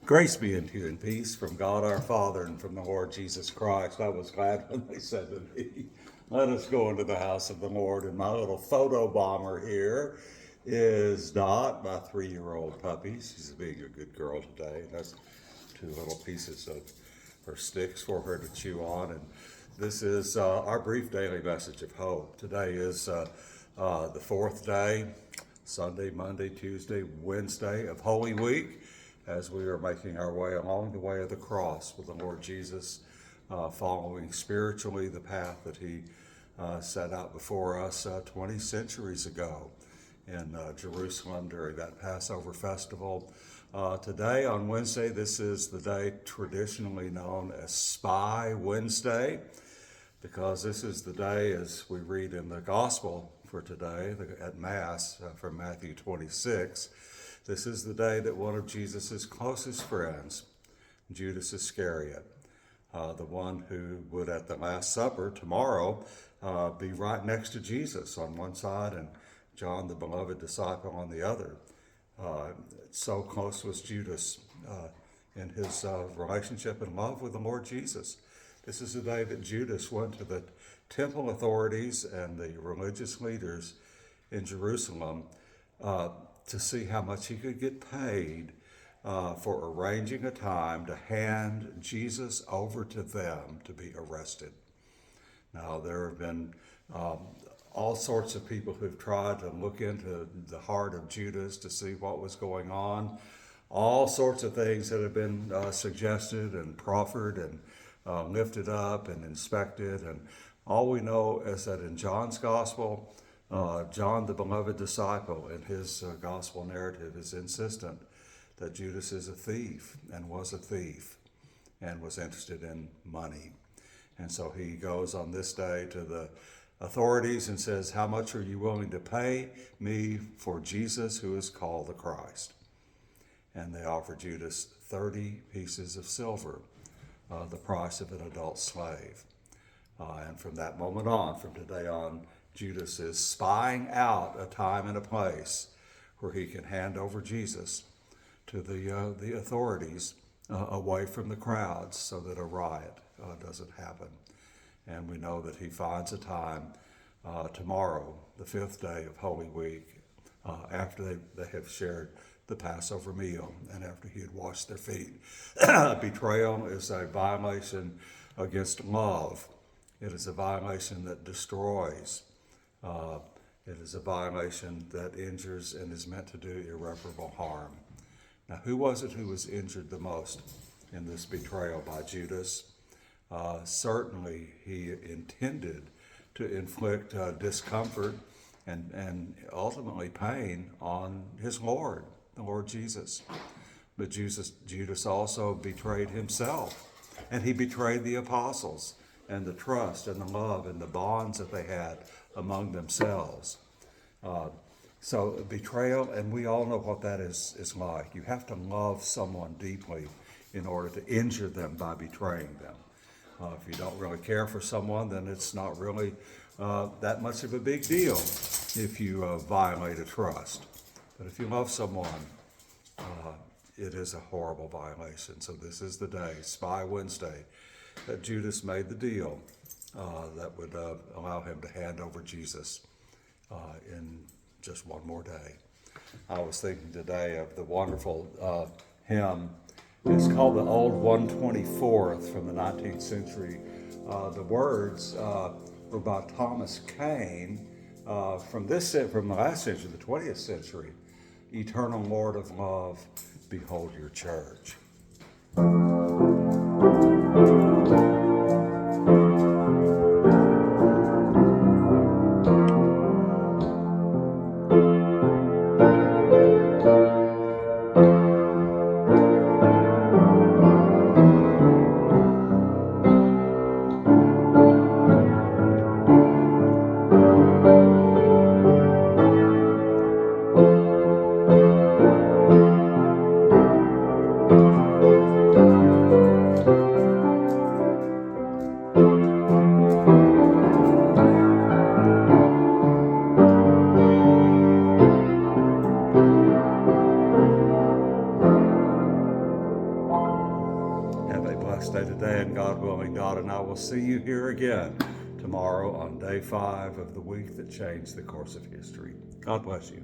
Grace be unto you and peace from God our Father and from the Lord Jesus Christ. I was glad when they said to me, let us go into the house of the Lord. And my little photo bomber here is Dot, my 3-year-old puppy. She's being a good girl today. And that's 2 little pieces of her sticks for her to chew on. And this is our brief daily message of hope. Today is the 4th day, Sunday, Monday, Tuesday, Wednesday of Holy Week, as we are making our way along the way of the cross with the Lord Jesus, following spiritually the path that he set out before us 20 centuries ago in Jerusalem during that Passover festival. Today, on Wednesday, this is the day traditionally known as Spy Wednesday, because this is the day, as we read in the Gospel for today at Mass from Matthew 26, this is the day that one of Jesus' closest friends, Judas Iscariot, the one who would at the Last Supper tomorrow be right next to Jesus on one side and John, the beloved disciple, on the other. So close was Judas in his relationship and love with the Lord Jesus. This is the day that Judas went to the temple authorities and the religious leaders in Jerusalem to see how much he could get paid for arranging a time to hand Jesus over to them to be arrested. Now, there have been all sorts of people who've tried to look into the heart of Judas to see what was going on. All sorts of things that have been suggested and proffered and lifted up and inspected. And all we know is that in John's gospel, John, the beloved disciple, in his gospel narrative is insistent that Judas is a thief and was interested in money. And so he goes on this day to the authorities and says, how much are you willing to pay me for Jesus who is called the Christ? And they offer Judas 30 pieces of silver, the price of an adult slave. And from that moment on, from today on, Judas is spying out a time and a place where he can hand over Jesus to the authorities away from the crowds so that a riot doesn't happen. And we know that he finds a time tomorrow, the 5th day of Holy Week, after they have shared the Passover meal and after he had washed their feet. Betrayal is a violation against love. It is a violation that destroys. It is a violation that injures and is meant to do irreparable harm. Now, who was it who was injured the most in this betrayal by Judas? Certainly, he intended to inflict discomfort and ultimately pain on his Lord, the Lord Jesus. But Judas also betrayed himself, and he betrayed the apostles and the trust and the love and the bonds that they had among themselves. So betrayal, and we all know what that is like. You have to love someone deeply in order to injure them by betraying them. If you don't really care for someone, then it's not really that much of a big deal if you violate a trust. But if you love someone, it is a horrible violation. So this is the day, Spy Wednesday, that Judas made the deal that would allow him to hand over Jesus in just one more day. I was thinking today of the wonderful hymn. It's called the Old 124th from the 19th century. The words were by Thomas Caine from the last century, the 20th century. Eternal Lord of love, behold your church. Have a blessed day today, and God willing, Dot and I will see you here again tomorrow on day 5 of the week that changed the course of history. God bless you.